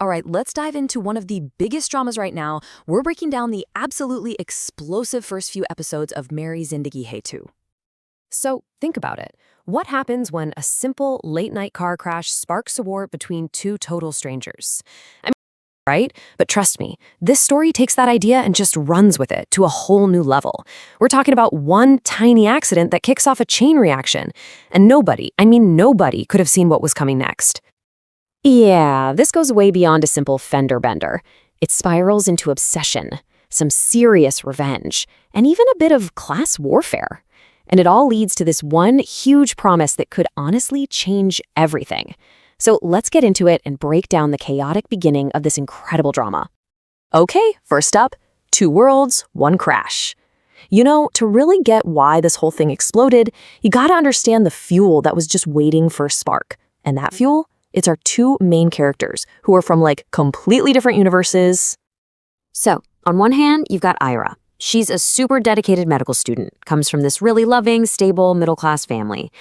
All right, let's dive into one of the biggest dramas right now. We're breaking down the absolutely explosive first few episodes of Meri Zindagi Hai Tu. So, think about it. What happens when a simple late-night car crash sparks a war between two total strangers? I mean, right? But trust me, this story takes that idea and just runs with it to a whole new level. We're talking about one tiny accident that kicks off a chain reaction. And nobody could have seen what was coming next. Yeah, this goes way beyond a simple fender bender. It spirals into obsession, some serious revenge, and even a bit of class warfare. And it all leads to this one huge promise that could honestly change everything. So let's get into it and break down the chaotic beginning of this incredible drama. Okay, first up, two worlds, one crash. You know, to really get why this whole thing exploded, you gotta understand the fuel that was just waiting for a spark. And that fuel? It's our two main characters, who are from, completely different universes. So, on one hand, you've got Ayra. She's a super dedicated medical student, comes from this really loving, stable, middle-class family.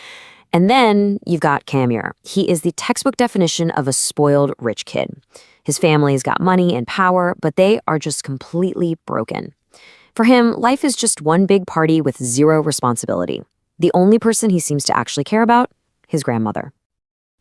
And then you've got Kamyar. He is the textbook definition of a spoiled rich kid. His family's got money and power, but they are just completely broken. For him, life is just one big party with zero responsibility. The only person he seems to actually care about? His grandmother.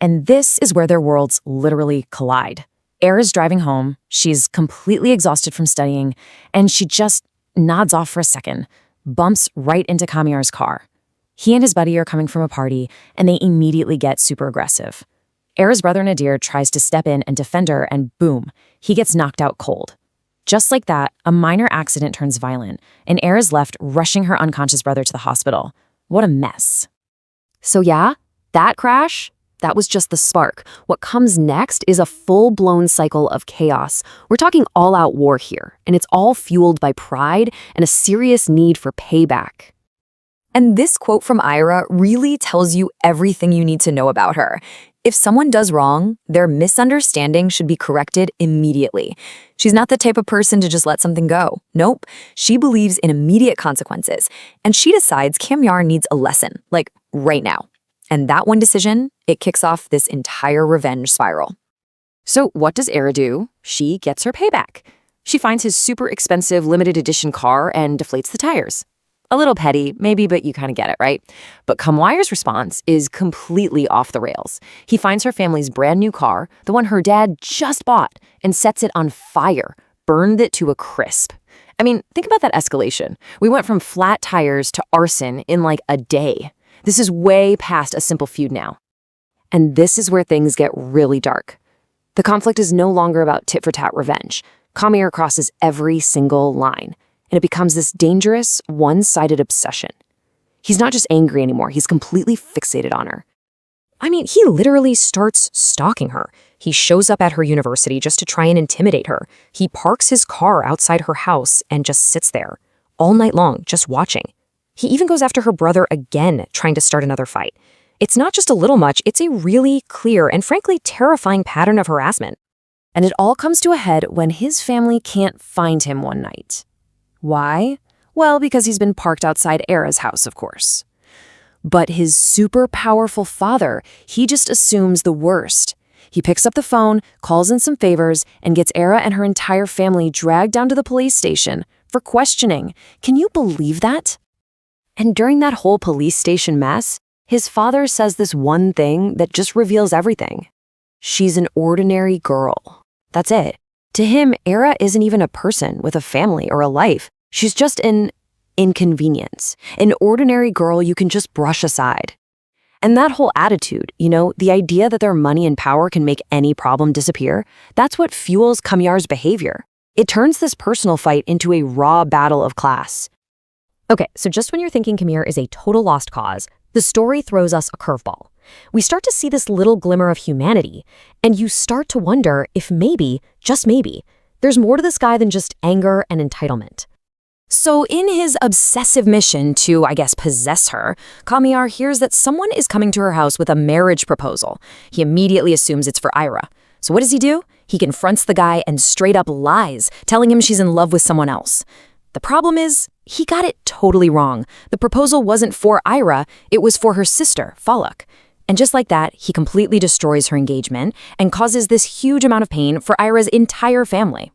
And this is where their worlds literally collide. Ayra's driving home, she's completely exhausted from studying, and she just nods off for a second, bumps right into Kamyar's car. He and his buddy are coming from a party, and they immediately get super aggressive. Ayra's brother Nadir tries to step in and defend her, and boom, he gets knocked out cold. Just like that, a minor accident turns violent, and Ayra's left rushing her unconscious brother to the hospital. What a mess. So yeah, that crash? That was just the spark. What comes next is a full-blown cycle of chaos. We're talking all-out war here, and it's all fueled by pride and a serious need for payback. And this quote from Ayra really tells you everything you need to know about her. If someone does wrong, their misunderstanding should be corrected immediately. She's not the type of person to just let something go. Nope, she believes in immediate consequences, and she decides Kamyar needs a lesson, right now. And that one decision, it kicks off this entire revenge spiral. So what does Ayra do? She gets her payback. She finds his super expensive limited edition car and deflates the tires. A little petty, maybe, but you kind of get it, right? But Kamyar's response is completely off the rails. He finds her family's brand new car, the one her dad just bought, and sets it on fire, burned it to a crisp. I mean, think about that escalation. We went from flat tires to arson in a day. This is way past a simple feud now. And this is where things get really dark. The conflict is no longer about tit-for-tat revenge. Kamyar crosses every single line, and it becomes this dangerous, one-sided obsession. He's not just angry anymore, he's completely fixated on her. I mean, he literally starts stalking her. He shows up at her university just to try and intimidate her. He parks his car outside her house and just sits there, all night long, just watching. He even goes after her brother again, trying to start another fight. It's not just a little much, it's a really clear and frankly terrifying pattern of harassment. And it all comes to a head when his family can't find him one night. Why? Well, because he's been parked outside Ayra's house, of course. But his super powerful father, he just assumes the worst. He picks up the phone, calls in some favors, and gets Ayra and her entire family dragged down to the police station for questioning. Can you believe that? And during that whole police station mess, his father says this one thing that just reveals everything. She's an ordinary girl. That's it. To him, Ayra isn't even a person with a family or a life. She's just an inconvenience, an ordinary girl you can just brush aside. And that whole attitude, the idea that their money and power can make any problem disappear, that's what fuels Kamyar's behavior. It turns this personal fight into a raw battle of class. Okay, so just when you're thinking Kamyar is a total lost cause, the story throws us a curveball. We start to see this little glimmer of humanity, and you start to wonder if maybe, just maybe, there's more to this guy than just anger and entitlement. So in his obsessive mission to, possess her, Kamyar hears that someone is coming to her house with a marriage proposal. He immediately assumes it's for Ayra. So what does he do? He confronts the guy and straight up lies, telling him she's in love with someone else. The problem is, he got it totally wrong. The proposal wasn't for Ayra, it was for her sister, Falak. And just like that, he completely destroys her engagement and causes this huge amount of pain for Ayra's entire family.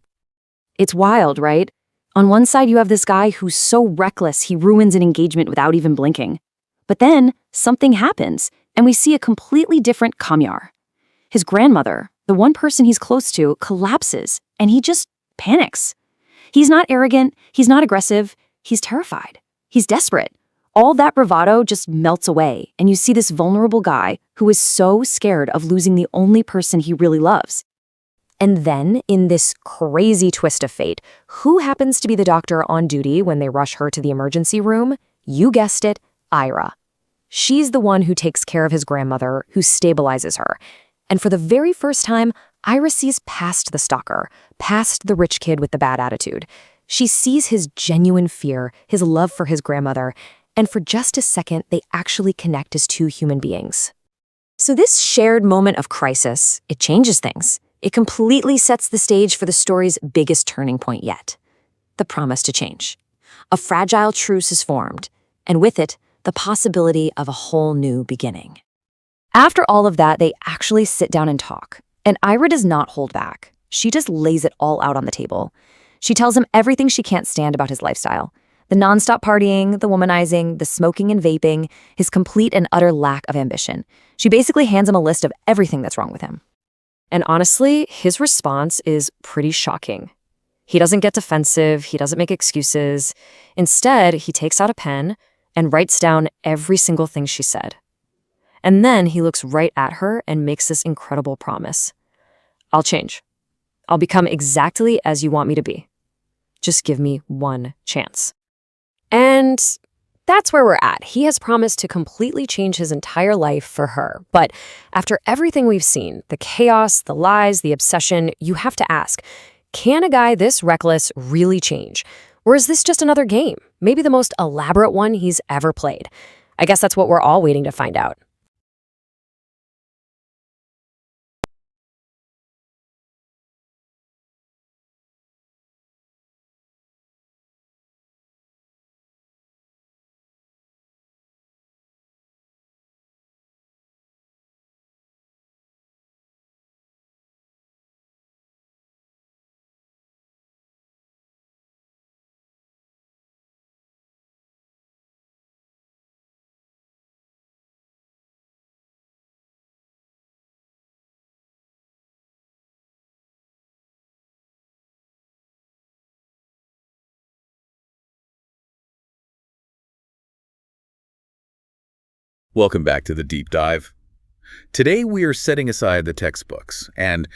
It's wild, right? On one side, you have this guy who's so reckless he ruins an engagement without even blinking. But then, something happens, and we see a completely different Kamyar. His grandmother, the one person he's close to, collapses, and he just panics. He's not arrogant, he's not aggressive, he's terrified. He's desperate. All that bravado just melts away, and you see this vulnerable guy who is so scared of losing the only person he really loves. And then, in this crazy twist of fate, who happens to be the doctor on duty when they rush her to the emergency room? You guessed it, Ayra. She's the one who takes care of his grandmother, who stabilizes her. And for the very first time, Ayra sees past the stalker, past the rich kid with the bad attitude. She sees his genuine fear, his love for his grandmother, and for just a second, they actually connect as two human beings. So this shared moment of crisis, it changes things. It completely sets the stage for the story's biggest turning point yet. The promise to change. A fragile truce is formed, and with it, the possibility of a whole new beginning. After all of that, they actually sit down and talk. And Ayra does not hold back. She just lays it all out on the table. She tells him everything she can't stand about his lifestyle. The nonstop partying, the womanizing, the smoking and vaping, his complete and utter lack of ambition. She basically hands him a list of everything that's wrong with him. And honestly, his response is pretty shocking. He doesn't get defensive, he doesn't make excuses. Instead, he takes out a pen and writes down every single thing she said. And then he looks right at her and makes this incredible promise. I'll change. I'll become exactly as you want me to be. Just give me one chance. And that's where we're at. He has promised to completely change his entire life for her. But after everything we've seen, the chaos, the lies, the obsession, you have to ask, can a guy this reckless really change? Or is this just another game? Maybe the most elaborate one he's ever played. I guess that's what we're all waiting to find out. Welcome back to the Deep Dive. Today we are setting aside the textbooks and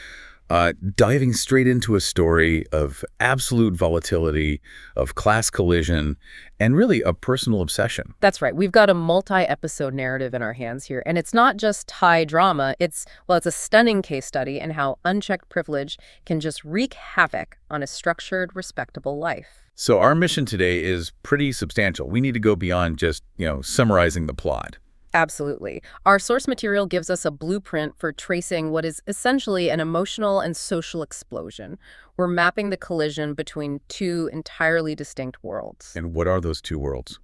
diving straight into a story of absolute volatility, of class collision, and really a personal obsession. That's right. We've got a multi-episode narrative in our hands here, and it's not just high drama. It's a stunning case study in how unchecked privilege can just wreak havoc on a structured, respectable life. So our mission today is pretty substantial. We need to go beyond just, summarizing the plot. Absolutely. Our source material gives us a blueprint for tracing what is essentially an emotional and social explosion. We're mapping the collision between two entirely distinct worlds. And what are those two worlds?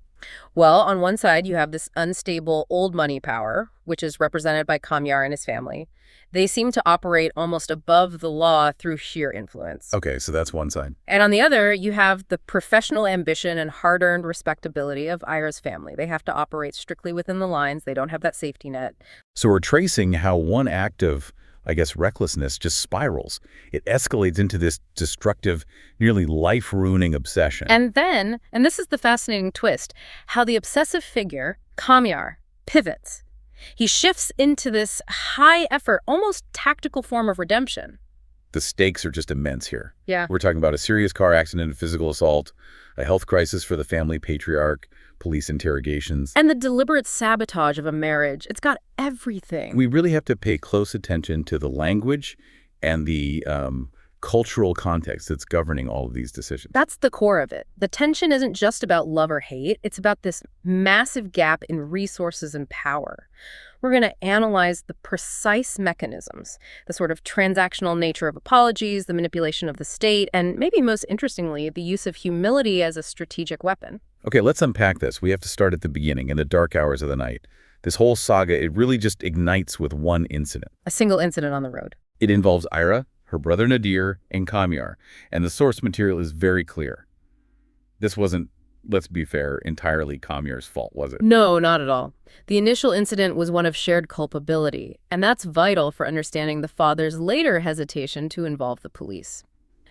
Well, on one side, you have this unstable old money power, which is represented by Kamyar and his family. They seem to operate almost above the law through sheer influence. Okay, so that's one side. And on the other, you have the professional ambition and hard-earned respectability of Ayra's family. They have to operate strictly within the lines. They don't have that safety net. So we're tracing how one act of, recklessness just spirals. It escalates into this destructive, nearly life-ruining obsession. And then, and this is the fascinating twist, how the obsessive figure, Kamyar, pivots. He shifts into this high-effort, almost tactical form of redemption. The stakes are just immense here. Yeah. We're talking about a serious car accident, a physical assault, a health crisis for the family patriarch, police interrogations. And the deliberate sabotage of a marriage. It's got everything. We really have to pay close attention to the language and the cultural context that's governing all of these decisions. That's the core of it. The tension isn't just about love or hate. It's about this massive gap in resources and power. We're going to analyze the precise mechanisms, the sort of transactional nature of apologies, the manipulation of the state, and maybe most interestingly, the use of humility as a strategic weapon. Okay, let's unpack this. We have to start at the beginning, in the dark hours of the night. This whole saga, it really just ignites with one incident. A single incident on the road. It involves Ayra, her brother Nadir, and Kamyar, and the source material is very clear. This wasn't, let's be fair, entirely Kamyar's fault, was it? No, not at all. The initial incident was one of shared culpability, and that's vital for understanding the father's later hesitation to involve the police.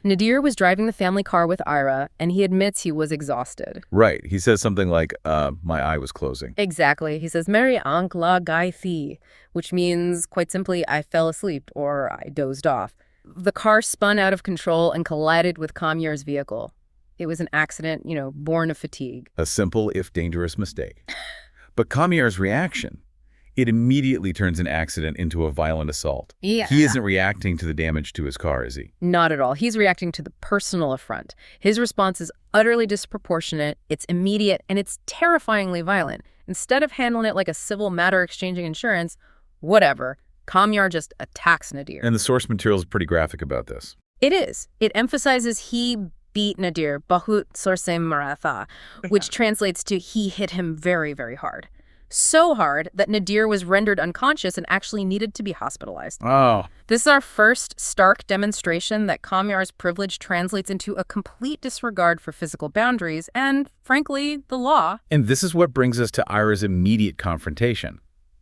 Nadir was driving the family car with Ayra, and he admits he was exhausted. Right. He says something like, my eye was closing. Exactly. He says, Meri Zindagi Hai Tu, which means, quite simply, I fell asleep or I dozed off. The car spun out of control and collided with Kamyar's vehicle. It was an accident, born of fatigue. A simple, if dangerous, mistake. But Kamyar's reaction, it immediately turns an accident into a violent assault. Yeah. He isn't reacting to the damage to his car, is he? Not at all. He's reacting to the personal affront. His response is utterly disproportionate, it's immediate, and it's terrifyingly violent. Instead of handling it like a civil matter exchanging insurance, whatever, Kamyar just attacks Nadir. And the source material is pretty graphic about this. It is. It emphasizes he beat Nadir, bahut sorse maratha, which translates to he hit him very, very hard. So hard that Nadir was rendered unconscious and actually needed to be hospitalized. Oh. This is our first stark demonstration that Kamyar's privilege translates into a complete disregard for physical boundaries and, frankly, the law. And this is what brings us to Ayra's immediate confrontation.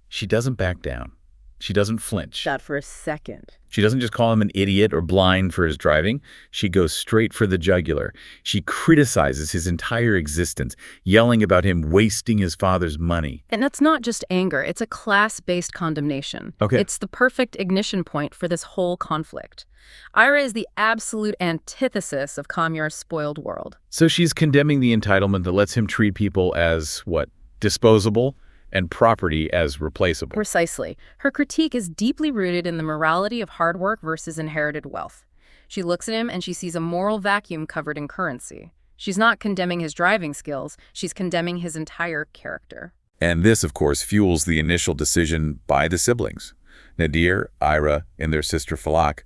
She doesn't back down. She doesn't flinch. Not for a second. She doesn't just call him an idiot or blind for his driving. She goes straight for the jugular. She criticizes his entire existence, yelling about him wasting his father's money. And that's not just anger. It's a class-based condemnation. Okay. It's the perfect ignition point for this whole conflict. Ayra is the absolute antithesis of Kamyar's spoiled world. So she's condemning the entitlement that lets him treat people as, what, disposable? And property as replaceable. Precisely. Her critique is deeply rooted in the morality of hard work versus inherited wealth. She looks at him and she sees a moral vacuum covered in currency. She's not condemning his driving skills, she's condemning his entire character. And this, of course, fuels the initial decision by the siblings. Nadir, Ayra, and their sister Falak,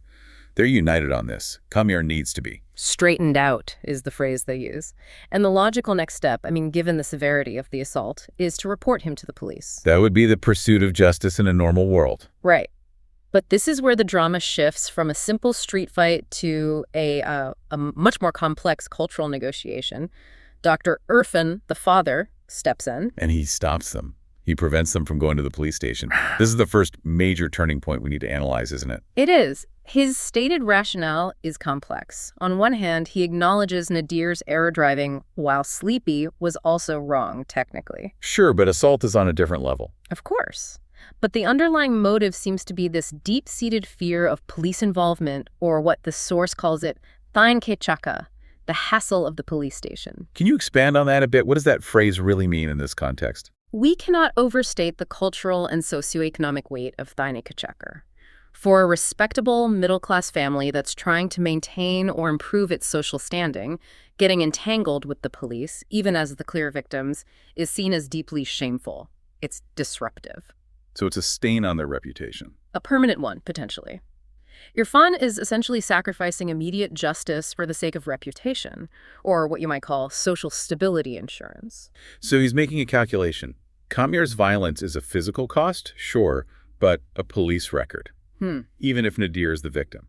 they're united on this. Kamyar needs to be. Straightened out is the phrase they use. And the logical next step, given the severity of the assault, is to report him to the police. That would be the pursuit of justice in a normal world. Right. But this is where the drama shifts from a simple street fight to a much more complex cultural negotiation. Dr. Irfan, the father, steps in. And he stops them. He prevents them from going to the police station. This is the first major turning point we need to analyze, isn't it? It is. His stated rationale is complex. On one hand, he acknowledges Nadir's error driving, while sleepy, was also wrong, technically. Sure, but assault is on a different level. Of course. But the underlying motive seems to be this deep-seated fear of police involvement, or what the source calls it, thain ke chaka, the hassle of the police station. Can you expand on that a bit? What does that phrase really mean in this context? We cannot overstate the cultural and socioeconomic weight of thain ke chaka. For a respectable middle-class family that's trying to maintain or improve its social standing, getting entangled with the police, even as the clear victims, is seen as deeply shameful. It's disruptive. So it's a stain on their reputation. A permanent one, potentially. Irfan is essentially sacrificing immediate justice for the sake of reputation, or what you might call social stability insurance. So he's making a calculation. Kamyar's violence is a physical cost, sure, but a police record. Even if Nadir is the victim.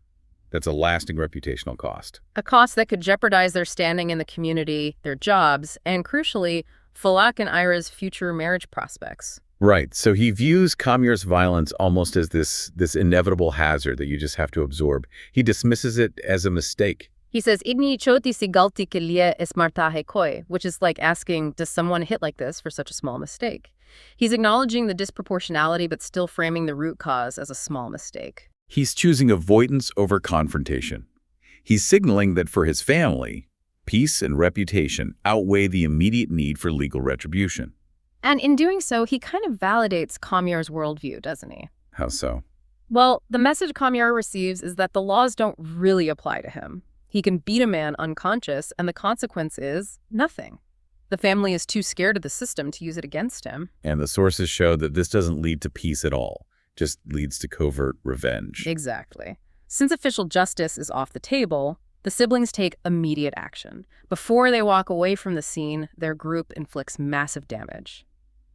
That's a lasting reputational cost. A cost that could jeopardize their standing in the community, their jobs, and crucially, Falak and Ayra's future marriage prospects. Right. So he views Kamyar's violence almost as this inevitable hazard that you just have to absorb. He dismisses it as a mistake. He says, "Igni choti si galti ke liye is marta hai koi," which is like asking, does someone hit like this for such a small mistake? He's acknowledging the disproportionality, but still framing the root cause as a small mistake. He's choosing avoidance over confrontation. He's signaling that for his family, peace and reputation outweigh the immediate need for legal retribution. And in doing so, he kind of validates Kamyar's worldview, doesn't he? How so? Well, the message Kamyar receives is that the laws don't really apply to him. He can beat a man unconscious, and the consequence is nothing. The family is too scared of the system to use it against him. And the sources show that this doesn't lead to peace at all, just leads to covert revenge. Exactly. Since official justice is off the table, the siblings take immediate action. Before they walk away from the scene, their group inflicts massive damage.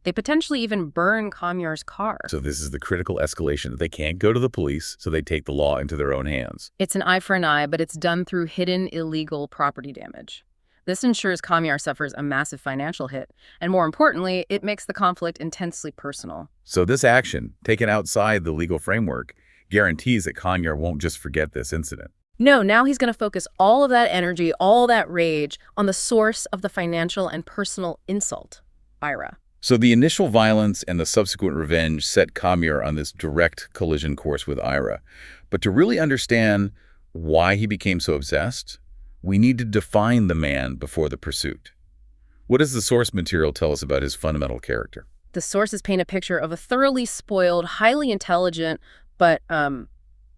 They potentially even burn Kamyar's car. So this is the critical escalation. They can't go to the police, so they take the law into their own hands. It's an eye for an eye, but it's done through hidden illegal property damage. This ensures Kamyar suffers a massive financial hit, and more importantly, it makes the conflict intensely personal. So this action, taken outside the legal framework, guarantees that Kamyar won't just forget this incident. No, now he's going to focus all of that energy, all that rage, on the source of the financial and personal insult, Ayra. So the initial violence and the subsequent revenge set Kamyar on this direct collision course with Ayra. But to really understand why he became so obsessed, we need to define the man before the pursuit. What does the source material tell us about his fundamental character? The sources paint a picture of a thoroughly spoiled, highly intelligent, but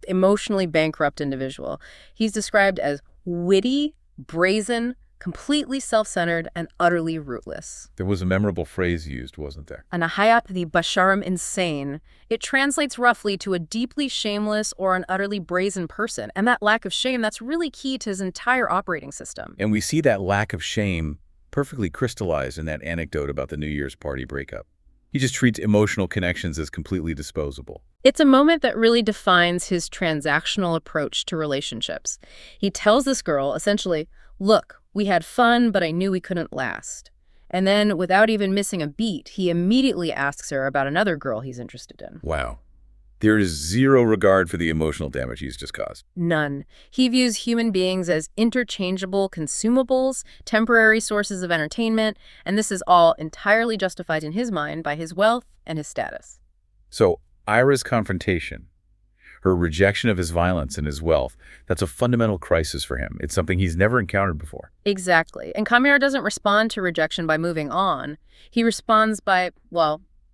emotionally bankrupt individual. He's described as witty, brazen, completely self-centered, and utterly rootless. There was a memorable phrase used, wasn't there? Anahayat the Basharam insane. It translates roughly to a deeply shameless or an utterly brazen person. And that lack of shame, that's really key to his entire operating system. And we see that lack of shame perfectly crystallized in that anecdote about the New Year's party breakup. He just treats emotional connections as completely disposable. It's a moment that really defines his transactional approach to relationships. He tells this girl, essentially, look, we had fun, but I knew we couldn't last. And then, without even missing a beat, he immediately asks her about another girl he's interested in. Wow. There is zero regard for the emotional damage he's just caused. None. He views human beings as interchangeable consumables, temporary sources of entertainment, and this is all entirely justified in his mind by his wealth and his status. So, Ayra's confrontation, her rejection of his violence and his wealth, that's a fundamental crisis for him. It's something he's never encountered before. Exactly. And Kamyar doesn't respond to rejection by moving on. He responds by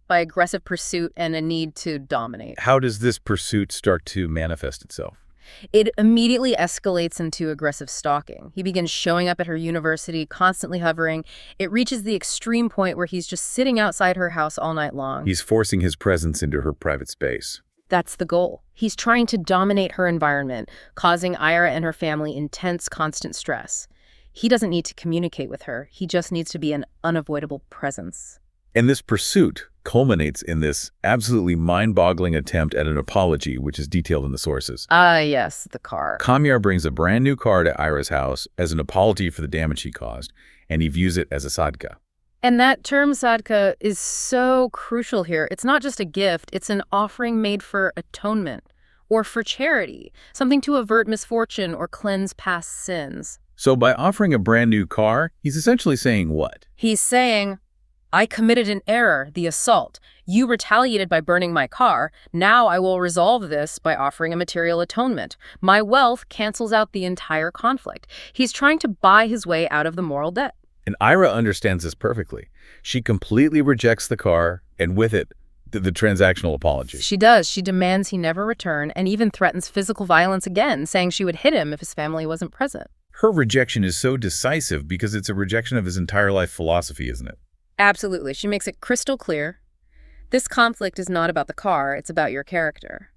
aggressive pursuit and a need to dominate. How does this pursuit start to manifest itself? It immediately escalates into aggressive stalking. He begins showing up at her university, constantly hovering. It reaches the extreme point where he's just sitting outside her house all night long. He's forcing his presence into her private space. That's the goal. He's trying to dominate her environment, causing Ayra and her family intense, constant stress. He doesn't need to communicate with her. He just needs to be an unavoidable presence. And this pursuit culminates in this absolutely mind-boggling attempt at an apology, which is detailed in the sources. Yes, the car. Kamyar brings a brand new car to Ayra's house as an apology for the damage he caused, and he views it as a sadka. And that term sadka is so crucial here. It's not just a gift, it's an offering made for atonement or for charity, something to avert misfortune or cleanse past sins. So by offering a brand new car, he's essentially saying what? He's saying, I committed an error, the assault. You retaliated by burning my car. Now I will resolve this by offering a material atonement. My wealth cancels out the entire conflict. He's trying to buy his way out of the moral debt. And Ayra understands this perfectly. She completely rejects the car, and with it, the transactional apology. She does. She demands he never return and even threatens physical violence again, saying she would hit him if his family wasn't present. Her rejection is so decisive because it's a rejection of his entire life philosophy, isn't it? Absolutely. She makes it crystal clear. This conflict is not about the car, it's about your character.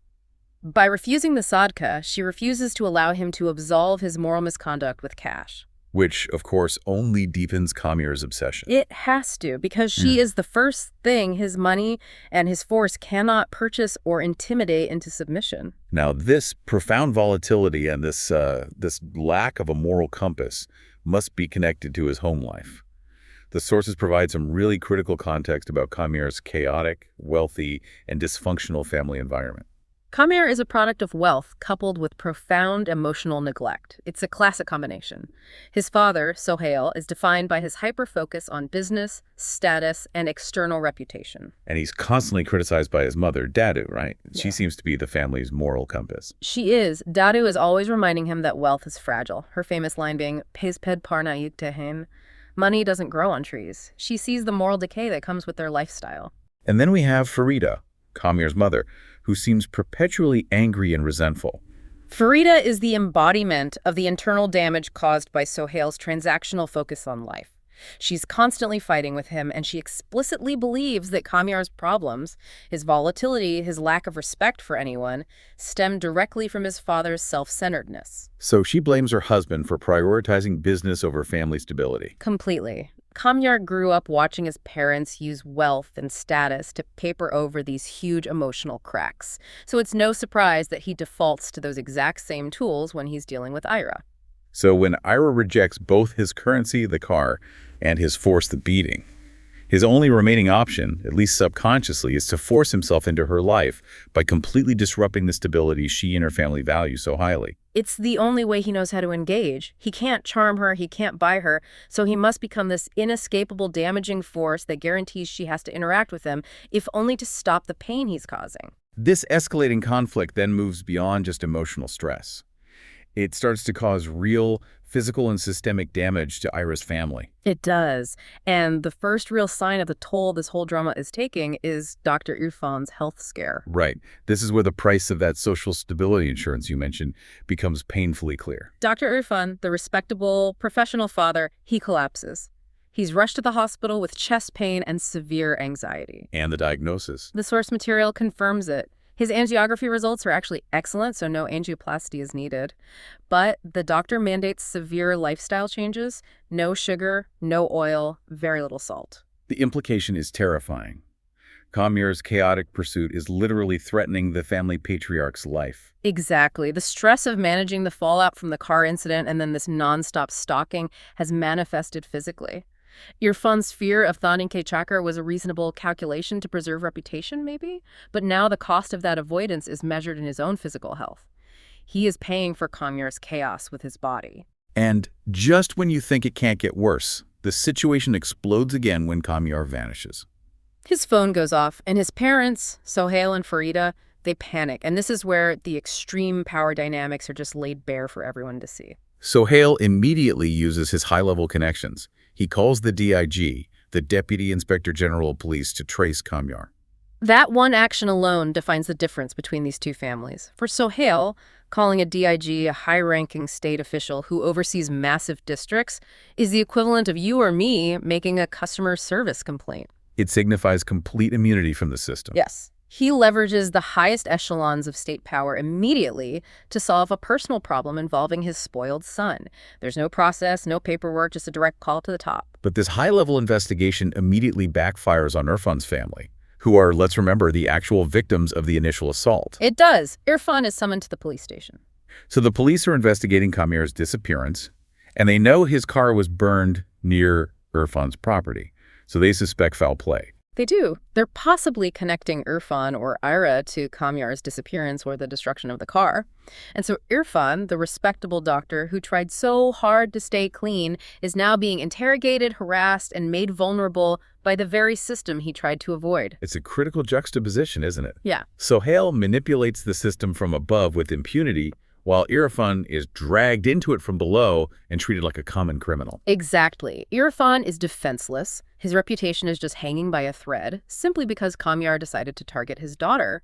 By refusing the sadka, she refuses to allow him to absolve his moral misconduct with cash. Which, of course, only deepens Kamyar's obsession. It has to, because she is the first thing his money and his force cannot purchase or intimidate into submission. Now, this profound volatility and this lack of a moral compass must be connected to his home life. The sources provide some really critical context about Kamyar's chaotic, wealthy, and dysfunctional family environment. Kamyar is a product of wealth coupled with profound emotional neglect. It's a classic combination. His father, Sohail, is defined by his hyper-focus on business, status, and external reputation. And he's constantly criticized by his mother, Dadu, right? Yeah. She seems to be the family's moral compass. She is. Dadu is always reminding him that wealth is fragile. Her famous line being, "Pesped parna yugtehen." Money doesn't grow on trees. She sees the moral decay that comes with their lifestyle. And then we have Farida, Kamyar's mother, who seems perpetually angry and resentful. Farida is the embodiment of the internal damage caused by Sohail's transactional focus on life. She's constantly fighting with him, and she explicitly believes that Kamyar's problems, his volatility, his lack of respect for anyone, stem directly from his father's self-centeredness. So she blames her husband for prioritizing business over family stability. Completely. Kamyar grew up watching his parents use wealth and status to paper over these huge emotional cracks. So it's no surprise that he defaults to those exact same tools when he's dealing with Ayra. So when Ayra rejects both his currency, the car, and his force, the beating, his only remaining option, at least subconsciously, is to force himself into her life by completely disrupting the stability she and her family value so highly. It's the only way he knows how to engage. He can't charm her, he can't buy her, so he must become this inescapable damaging force that guarantees she has to interact with him, if only to stop the pain he's causing. This escalating conflict then moves beyond just emotional stress. It starts to cause real physical and systemic damage to Ayra's family. It does. And the first real sign of the toll this whole drama is taking is Dr. Irfan's health scare. Right. This is where the price of that social stability insurance you mentioned becomes painfully clear. Dr. Irfan, the respectable, professional father, he collapses. He's rushed to the hospital with chest pain and severe anxiety. And the diagnosis. The source material confirms it. His angiography results are actually excellent, so no angioplasty is needed. But the doctor mandates severe lifestyle changes: no sugar, no oil, very little salt. The implication is terrifying. Kamyar's chaotic pursuit is literally threatening the family patriarch's life. Exactly. The stress of managing the fallout from the car incident and then this nonstop stalking has manifested physically. Irfan's fear of Thaninke Chakra was a reasonable calculation to preserve reputation, maybe? But now the cost of that avoidance is measured in his own physical health. He is paying for Kamyar's chaos with his body. And just when you think it can't get worse, the situation explodes again when Kamyar vanishes. His phone goes off, and his parents, Sohail and Farida, they panic. And this is where the extreme power dynamics are just laid bare for everyone to see. Sohail immediately uses his high-level connections. He calls the DIG, the Deputy Inspector General of Police, to trace Kamyar. That one action alone defines the difference between these two families. For Sohail, calling a DIG a high-ranking state official who oversees massive districts is the equivalent of you or me making a customer service complaint. It signifies complete immunity from the system. Yes. He leverages the highest echelons of state power immediately to solve a personal problem involving his spoiled son. There's no process, no paperwork, just a direct call to the top. But this high-level investigation immediately backfires on Irfan's family, who are, let's remember, the actual victims of the initial assault. It does. Irfan is summoned to the police station. So the police are investigating Kamyar's disappearance, and they know his car was burned near Irfan's property, so they suspect foul play. They do. They're possibly connecting Irfan or Ayra to Kamyar's disappearance or the destruction of the car. And so Irfan, the respectable doctor who tried so hard to stay clean, is now being interrogated, harassed, and made vulnerable by the very system he tried to avoid. It's a critical juxtaposition, isn't it? Yeah. Sohail manipulates the system from above with impunity, while Irfan is dragged into it from below and treated like a common criminal. Exactly. Irfan is defenseless. His reputation is just hanging by a thread, simply because Kamyar decided to target his daughter.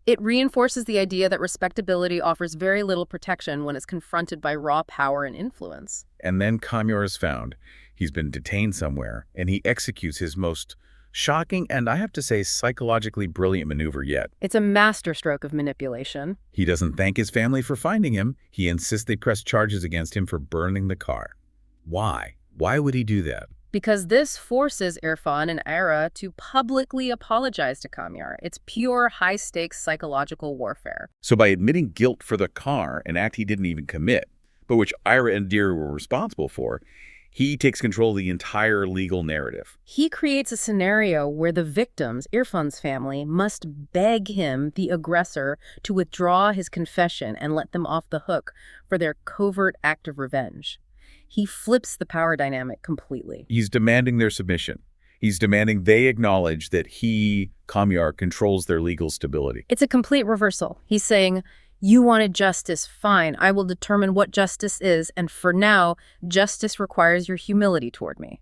It reinforces the idea that respectability offers very little protection when it's confronted by raw power and influence. And then Kamyar is found. He's been detained somewhere, and he executes his most shocking and, I have to say, psychologically brilliant maneuver yet. It's a masterstroke of manipulation. He doesn't thank his family for finding him. He insists they press charges against him for burning the car. Why? Why would he do that? Because this forces Irfan and Ayra to publicly apologize to Kamyar. It's pure high-stakes psychological warfare. So by admitting guilt for the car, an act he didn't even commit, but which Ayra and Deer were responsible for, he takes control of the entire legal narrative. He creates a scenario where the victims, Irfan's family, must beg him, the aggressor, to withdraw his confession and let them off the hook for their covert act of revenge. He flips the power dynamic completely. He's demanding their submission. He's demanding they acknowledge that he, Kamyar, controls their legal stability. It's a complete reversal. He's saying, you wanted justice, fine. I will determine what justice is, and for now, justice requires your humility toward me.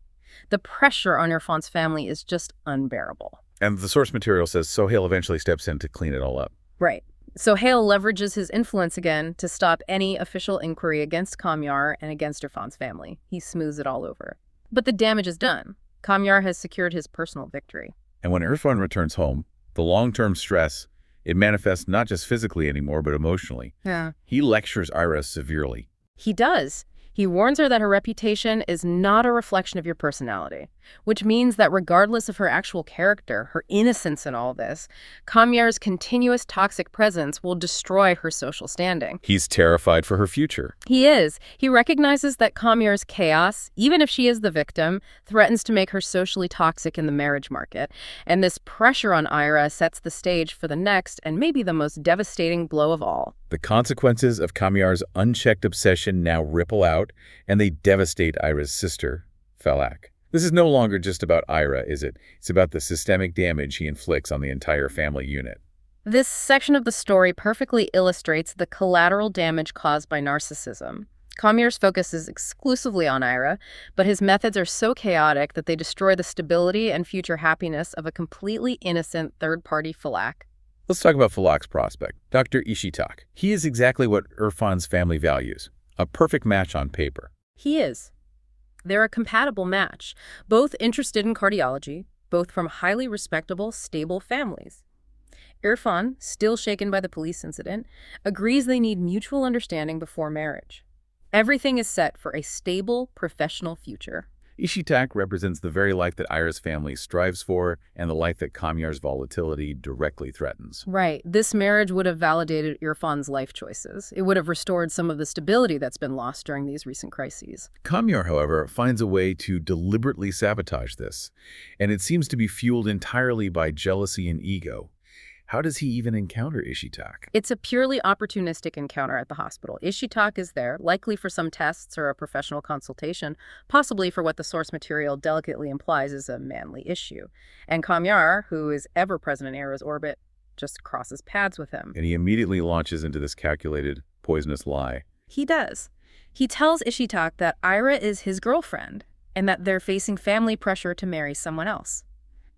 The pressure on Irfan's family is just unbearable. And the source material says Sohail eventually steps in to clean it all up. Right. Sohail leverages his influence again to stop any official inquiry against Kamyar and against Irfan's family. He smooths it all over. But the damage is done. Kamyar has secured his personal victory. And when Irfan returns home, the long-term stress, it manifests not just physically anymore, but emotionally. Yeah. He lectures Ayra severely. He does. He warns her that her reputation is not a reflection of your personality, which means that regardless of her actual character, her innocence in all this, Kamyar's continuous toxic presence will destroy her social standing. He's terrified for her future. He is. He recognizes that Kamyar's chaos, even if she is the victim, threatens to make her socially toxic in the marriage market. And this pressure on Ayra sets the stage for the next and maybe the most devastating blow of all. The consequences of Kamyar's unchecked obsession now ripple out, and they devastate Ayra's sister, Falak. This is no longer just about Ayra, is it? It's about the systemic damage he inflicts on the entire family unit. This section of the story perfectly illustrates the collateral damage caused by narcissism. Kamyar's focus is exclusively on Ayra, but his methods are so chaotic that they destroy the stability and future happiness of a completely innocent third-party Falak. Let's talk about Falak's prospect, Dr. Ishitak. He is exactly what Irfan's family values, a perfect match on paper. He is. They're a compatible match, both interested in cardiology, both from highly respectable, stable families. Irfan, still shaken by the police incident, agrees they need mutual understanding before marriage. Everything is set for a stable, professional future. Ishitak represents the very life that Ayra's family strives for and the life that Kamyar's volatility directly threatens. Right. This marriage would have validated Irfan's life choices. It would have restored some of the stability that's been lost during these recent crises. Kamyar, however, finds a way to deliberately sabotage this, and it seems to be fueled entirely by jealousy and ego. How does he even encounter Ishitak? It's a purely opportunistic encounter at the hospital. Ishitak is there, likely for some tests or a professional consultation, possibly for what the source material delicately implies is a manly issue. And Kamyar, who is ever present in Ayra's orbit, just crosses paths with him. And he immediately launches into this calculated, poisonous lie. He does. He tells Ishitak that Ayra is his girlfriend and that they're facing family pressure to marry someone else.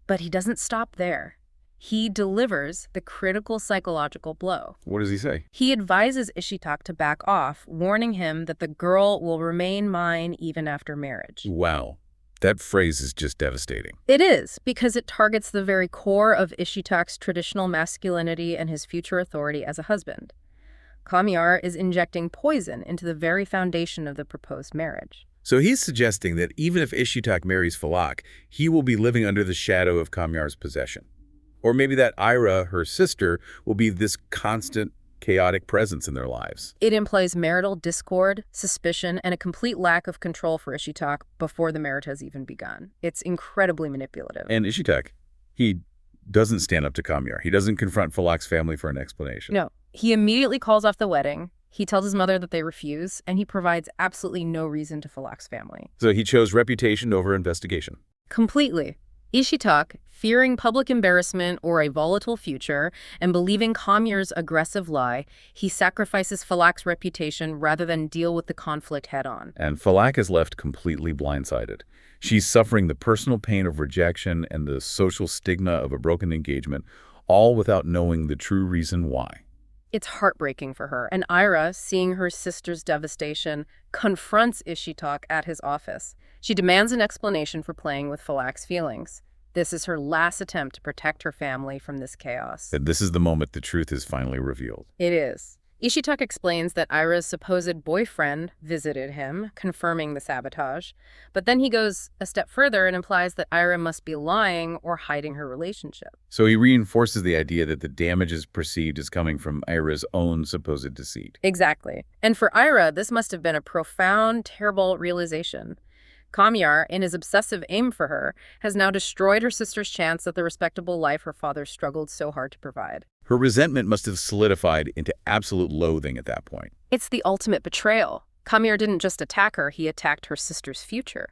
But he doesn't stop there. He delivers the critical psychological blow. What does he say? He advises Ishitak to back off, warning him that the girl will remain mine even after marriage. Wow. That phrase is just devastating. It is, because it targets the very core of Ishitak's traditional masculinity and his future authority as a husband. Kamyar is injecting poison into the very foundation of the proposed marriage. So he's suggesting that even if Ishitak marries Falak, he will be living under the shadow of Kamyar's possession. Or maybe that Ayra, her sister, will be this constant, chaotic presence in their lives. It implies marital discord, suspicion, and a complete lack of control for Ishitak before the marriage has even begun. It's incredibly manipulative. And Ishitak, he doesn't stand up to Kamyar. He doesn't confront Falak's family for an explanation. No. He immediately calls off the wedding. He tells his mother that they refuse, and he provides absolutely no reason to Falak's family. So he chose reputation over investigation. Completely. Ishitak, fearing public embarrassment or a volatile future, and believing Kamyar's aggressive lie, he sacrifices Falak's reputation rather than deal with the conflict head-on. And Falak is left completely blindsided. She's suffering the personal pain of rejection and the social stigma of a broken engagement, all without knowing the true reason why. It's heartbreaking for her, and Ayra, seeing her sister's devastation, confronts Ishitak at his office. She demands an explanation for playing with Falak's feelings. This is her last attempt to protect her family from this chaos. And this is the moment the truth is finally revealed. It is. Ishitak explains that Ayra's supposed boyfriend visited him, confirming the sabotage. But then he goes a step further and implies that Ayra must be lying or hiding her relationship. So he reinforces the idea that the damage is perceived as coming from Ayra's own supposed deceit. Exactly. And for Ayra, this must have been a profound, terrible realization. Kamyar, in his obsessive aim for her, has now destroyed her sister's chance at the respectable life her father struggled so hard to provide. Her resentment must have solidified into absolute loathing at that point. It's the ultimate betrayal. Kamyar didn't just attack her, he attacked her sister's future.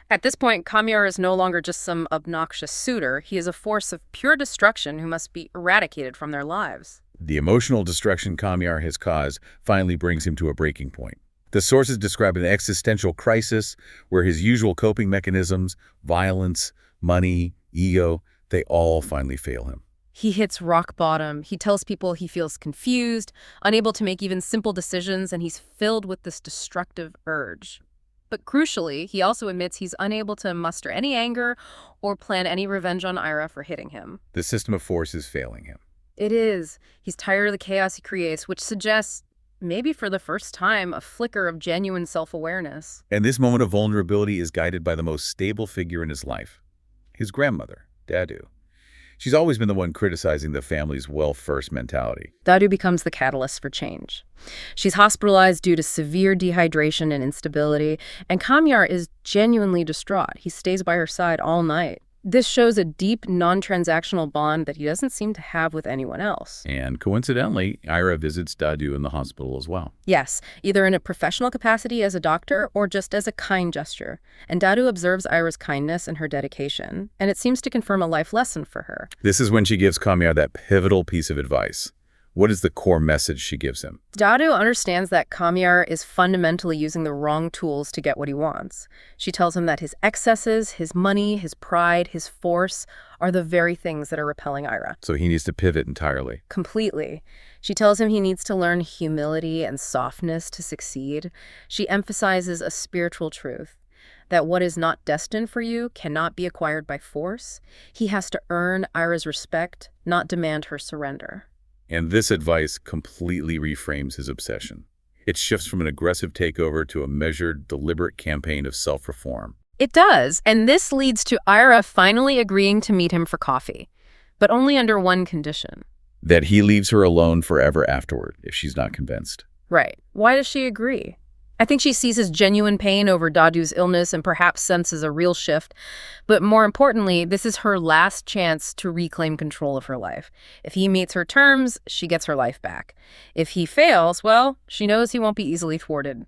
At this point, Kamyar is no longer just some obnoxious suitor. He is a force of pure destruction who must be eradicated from their lives. The emotional destruction Kamyar has caused finally brings him to a breaking point. The sources describe an existential crisis where his usual coping mechanisms, violence, money, ego, they all finally fail him. He hits rock bottom. He tells people he feels confused, unable to make even simple decisions, and he's filled with this destructive urge. But crucially, he also admits he's unable to muster any anger or plan any revenge on Ayra for hitting him. The system of force is failing him. It is. He's tired of the chaos he creates, which suggests maybe for the first time, a flicker of genuine self-awareness. And this moment of vulnerability is guided by the most stable figure in his life, his grandmother, Dadu. She's always been the one criticizing the family's well-first mentality. Dadu becomes the catalyst for change. She's hospitalized due to severe dehydration and instability, and Kamyar is genuinely distraught. He stays by her side all night. This shows a deep, non-transactional bond that he doesn't seem to have with anyone else. And coincidentally, Ayra visits Dadu in the hospital as well. Yes, either in a professional capacity as a doctor or just as a kind gesture. And Dadu observes Ayra's kindness and her dedication, and it seems to confirm a life lesson for her. This is when she gives Kamyar that pivotal piece of advice. What is the core message she gives him? Dadu understands that Kamyar is fundamentally using the wrong tools to get what he wants. She tells him that his excesses, his money, his pride, his force are the very things that are repelling Ayra. So he needs to pivot entirely. Completely. She tells him he needs to learn humility and softness to succeed. She emphasizes a spiritual truth, that what is not destined for you cannot be acquired by force. He has to earn Ayra's respect, not demand her surrender. And this advice completely reframes his obsession. It shifts from an aggressive takeover to a measured, deliberate campaign of self-reform. It does, and this leads to Ayra finally agreeing to meet him for coffee, but only under one condition. That he leaves her alone forever afterward, if she's not convinced. Right. Why does she agree? I think she sees his genuine pain over Dadu's illness and perhaps senses a real shift. But more importantly, this is her last chance to reclaim control of her life. If he meets her terms, she gets her life back. If he fails, well, she knows he won't be easily thwarted.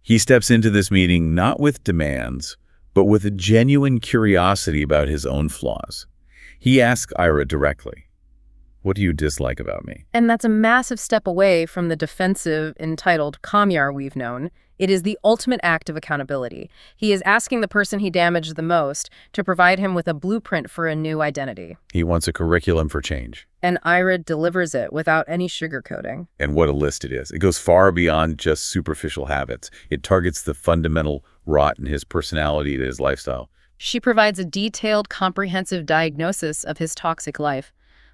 He steps into this meeting not with demands, but with a genuine curiosity about his own flaws. He asks Ayra directly, "What do you dislike about me?" And that's a massive step away from the defensive, entitled Kamyar we've known. It is the ultimate act of accountability. He is asking the person he damaged the most to provide him with a blueprint for a new identity. He wants a curriculum for change. And Ayra delivers it without any sugarcoating. And what a list it is. It goes far beyond just superficial habits. It targets the fundamental rot in his personality and his lifestyle. She provides a detailed, comprehensive diagnosis of his toxic life.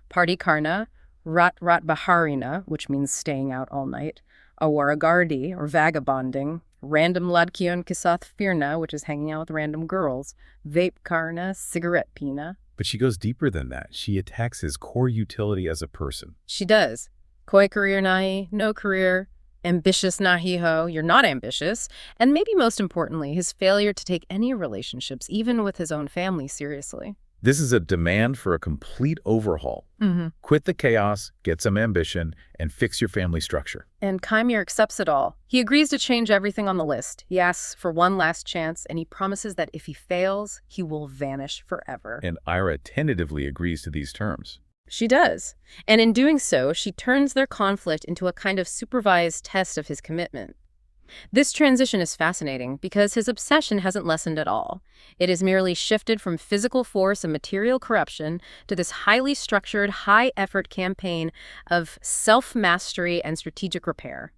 Party karna, rat baharina, which means staying out all night, awaragardi, or vagabonding, random ladkion kisath firna, which is hanging out with random girls, vape karna, cigarette pina. But she goes deeper than that. She attacks his core utility as a person. She does. Koi career nahi, no career. Ambitious nahi ho, you're not ambitious. And maybe most importantly, his failure to take any relationships, even with his own family, seriously. This is a demand for a complete overhaul. Quit the chaos, get some ambition, and fix your family structure. And Kamyar accepts it all. He agrees to change everything on the list. He asks for one last chance, and he promises that if he fails, he will vanish forever. And Ayra tentatively agrees to these terms. She does. And in doing so, she turns their conflict into a kind of supervised test of his commitment. This transition is fascinating because his obsession hasn't lessened at all. It has merely shifted from physical force and material corruption to this highly structured, high-effort campaign of self-mastery and strategic repair.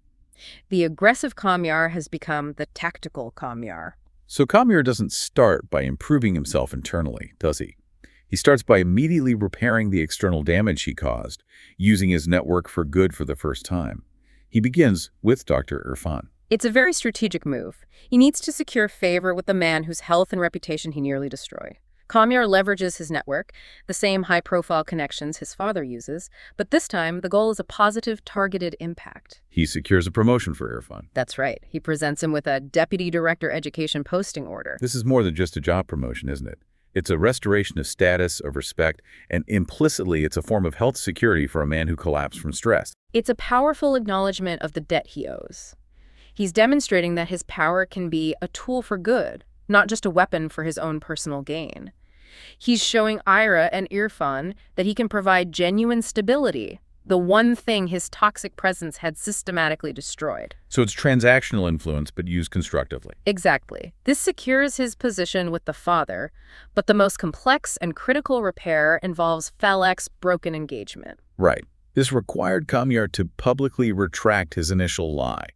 The aggressive Kamyar has become the tactical Kamyar. So Kamyar doesn't start by improving himself internally, does he? He starts by immediately repairing the external damage he caused, using his network for good for the first time. He begins with Dr. Irfan. It's a very strategic move. He needs to secure favor with the man whose health and reputation he nearly destroyed. Kamyar leverages his network, the same high-profile connections his father uses, but this time the goal is a positive, targeted impact. He secures a promotion for Irfan. That's right. He presents him with a Deputy Director Education posting order. This is more than just a job promotion, isn't it? It's a restoration of status, of respect, and implicitly it's a form of health security for a man who collapsed from stress. It's a powerful acknowledgement of the debt he owes. He's demonstrating that his power can be a tool for good, not just a weapon for his own personal gain. He's showing Ayra and Irfan that he can provide genuine stability, the one thing his toxic presence had systematically destroyed. So it's transactional influence, but used constructively. Exactly. This secures his position with the father, but the most complex and critical repair involves Falek's broken engagement. Right. This required Kamyar to publicly retract his initial lie.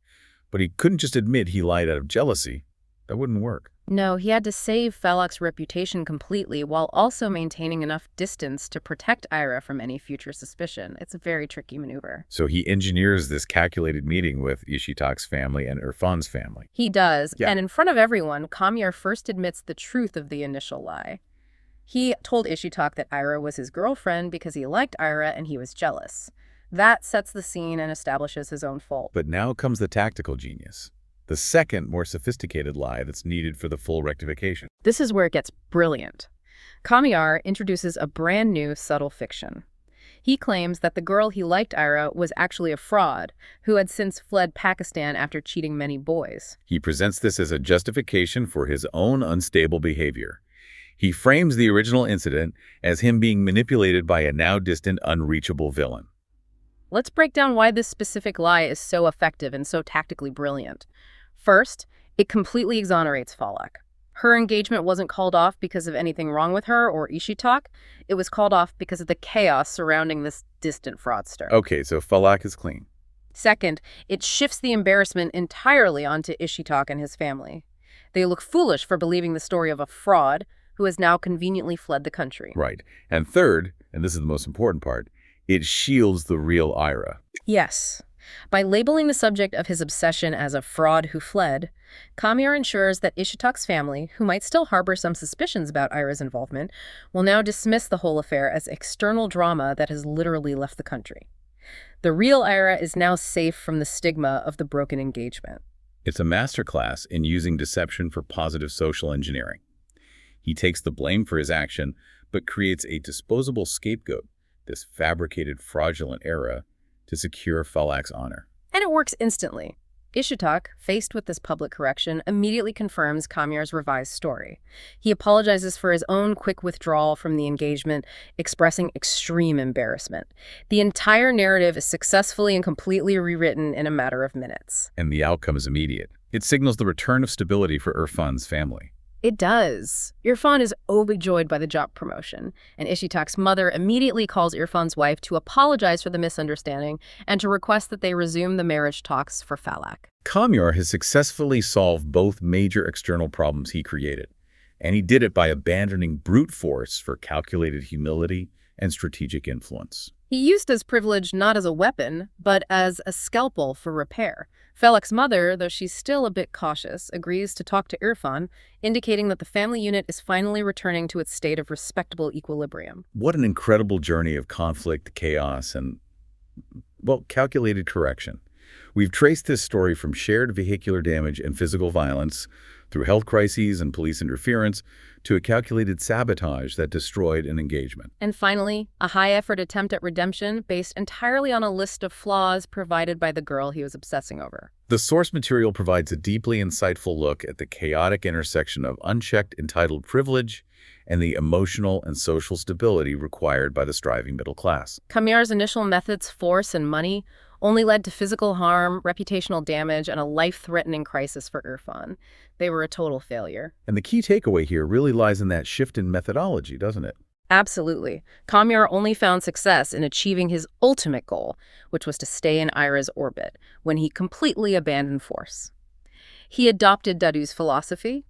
But he couldn't just admit he lied out of jealousy. That wouldn't work. No, he had to save Falak's reputation completely while also maintaining enough distance to protect Ayra from any future suspicion. It's a very tricky maneuver. So he engineers this calculated meeting with Ishitak's family and Irfan's family. He does, Yeah. and in front of everyone, Kamyar first admits the truth of the initial lie. He told Ishitak that Ayra was his girlfriend because he liked Ayra and he was jealous. That sets the scene and establishes his own fault. But now comes the tactical genius. The second, more sophisticated lie that's needed for the full rectification. This is where it gets brilliant. Kamyar introduces a brand new subtle fiction. He claims that the girl he liked, Ayra, was actually a fraud who had since fled Pakistan after cheating many boys. He presents this as a justification for his own unstable behavior. He frames the original incident as him being manipulated by a now distant, unreachable villain. Let's break down why this specific lie is so effective and so tactically brilliant. First, it completely exonerates Falak. Her engagement wasn't called off because of anything wrong with her or Ishitak. It was called off because of the chaos surrounding this distant fraudster. Okay, so Falak is clean. Second, it shifts the embarrassment entirely onto Ishitak and his family. They look foolish for believing the story of a fraud who has now conveniently fled the country. Right. And third, and this is the most important part, it shields the real Ayra. Yes. By labeling the subject of his obsession as a fraud who fled, Kamyar ensures that Ishitak's family, who might still harbor some suspicions about Ayra's involvement, will now dismiss the whole affair as external drama that has literally left the country. The real Ayra is now safe from the stigma of the broken engagement. It's a masterclass in using deception for positive social engineering. He takes the blame for his action, but creates a disposable scapegoat, this fabricated fraudulent era, to secure Falak's honor. And it works instantly. Ishitak, faced with this public correction, immediately confirms Kamyar's revised story. He apologizes for his own quick withdrawal from the engagement, expressing extreme embarrassment. The entire narrative is successfully and completely rewritten in a matter of minutes. And the outcome is immediate. It signals the return of stability for Irfan's family. It does. Irfan is overjoyed by the job promotion, and Ishitak's mother immediately calls Irfan's wife to apologize for the misunderstanding and to request that they resume the marriage talks for Falak. Kamyar has successfully solved both major external problems he created, and he did it by abandoning brute force for calculated humility and strategic influence. He used his privilege not as a weapon, but as a scalpel for repair. Falak's mother, though she's still a bit cautious, agrees to talk to Irfan, indicating that the family unit is finally returning to its state of respectable equilibrium. What an incredible journey of conflict, chaos, and, well, calculated correction. We've traced this story from shared vehicular damage and physical violence, through health crises and police interference, to a calculated sabotage that destroyed an engagement. And finally, a high-effort attempt at redemption based entirely on a list of flaws provided by the girl he was obsessing over. The source material provides a deeply insightful look at the chaotic intersection of unchecked entitled privilege and the emotional and social stability required by the striving middle class. Kamyar's initial methods, force and money, only led to physical harm, reputational damage, and a life-threatening crisis for Irfan. They were a total failure. And the key takeaway here really lies in that shift in methodology, doesn't it? Absolutely. Kamyar only found success in achieving his ultimate goal, which was to stay in Ayra's orbit, when he completely abandoned force. He adopted Dadu's philosophy,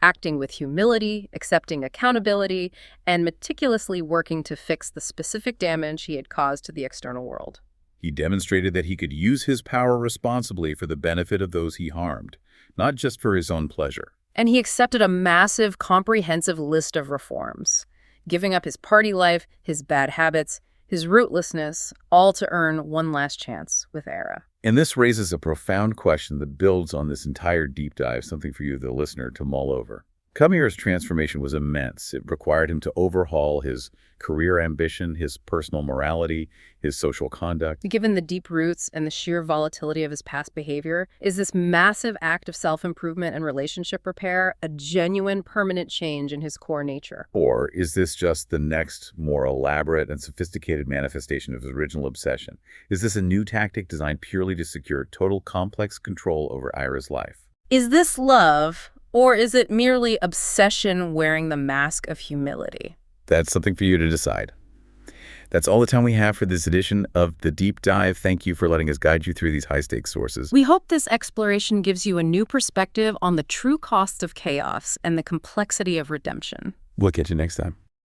acting with humility, accepting accountability, and meticulously working to fix the specific damage he had caused to the external world. He demonstrated that he could use his power responsibly for the benefit of those he harmed, not just for his own pleasure. And he accepted a massive, comprehensive list of reforms, giving up his party life, his bad habits, his rootlessness, all to earn one last chance with Ayra. And this raises a profound question that builds on this entire deep dive, something for you, the listener, to mull over. Kamyar's transformation was immense. It required him to overhaul his career ambition, his personal morality, his social conduct. Given the deep roots and the sheer volatility of his past behavior, is this massive act of self-improvement and relationship repair a genuine, permanent change in his core nature? Or is this just the next, more elaborate and sophisticated manifestation of his original obsession? Is this a new tactic designed purely to secure total complex control over Ayra's life? Is this love, or is it merely obsession wearing the mask of humility? That's something for you to decide. That's all the time we have for this edition of The Deep Dive. Thank you for letting us guide you through these high-stakes sources. We hope this exploration gives you a new perspective on the true cost of chaos and the complexity of redemption. We'll catch you next time.